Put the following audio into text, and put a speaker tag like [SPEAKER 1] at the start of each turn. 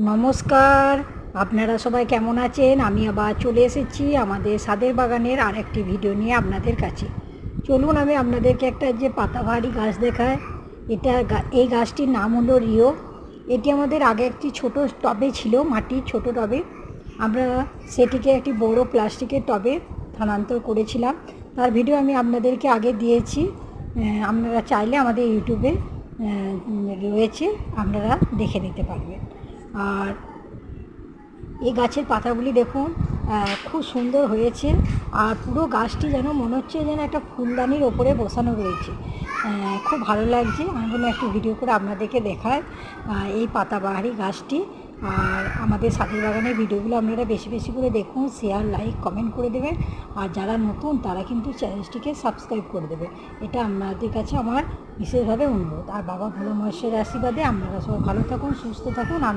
[SPEAKER 1] নমস্কার, আপনারা সবাই কেমন আছেন? আমি আবার চলে এসেছি আমাদের ছাদের বাগানের আরেকটি ভিডিও নিয়ে আপনাদের কাছে। চলুন আমি আপনাদেরকে একটা যে পাতাবাহারি গাছ দেখায়। এই গাছটির নাম হলো রিও। এটি আমাদের আগে একটি ছোট টবে ছিল, মাটির ছোট টবে। আমরা সেটিকে একটি বড় প্লাস্টিকের টবে স্থানান্তর করেছিলাম। তার ভিডিও আমি আপনাদেরকে আগে দিয়েছি। আপনারা চাইলে আমাদের ইউটিউবে রয়েছে, আপনারা দেখে নিতে পারবেন। আর এই গাছের পাতাগুলি দেখুন, খুব সুন্দর হয়েছে। আর পুরো গাছটি যেন মনে হচ্ছে যেন একটা ফুলদানির ওপরে বসানো রয়েছে। খুব ভালো লাগছে। আমি বললাম একটু ভিডিও করে আপনাদেরকে দেখায় এই পাতাবাহারি গাছটি। আর আমাদের ছাদের বাগানের ভিডিওগুলো আপনারা বেশি বেশি করে দেখুন, শেয়ার, লাইক, কমেন্ট করে দেবেন। আর যারা নতুন তারা কিন্তু চ্যানেলটিকে সাবস্ক্রাইব করে দেবে। এটা আপনাদের কাছে আমার বিশেষভাবে অনুরোধ। আর বাবা ভোলে মহেশ্বরের আশীর্বাদে আপনারা সবাই ভালো থাকুন, সুস্থ থাকুন।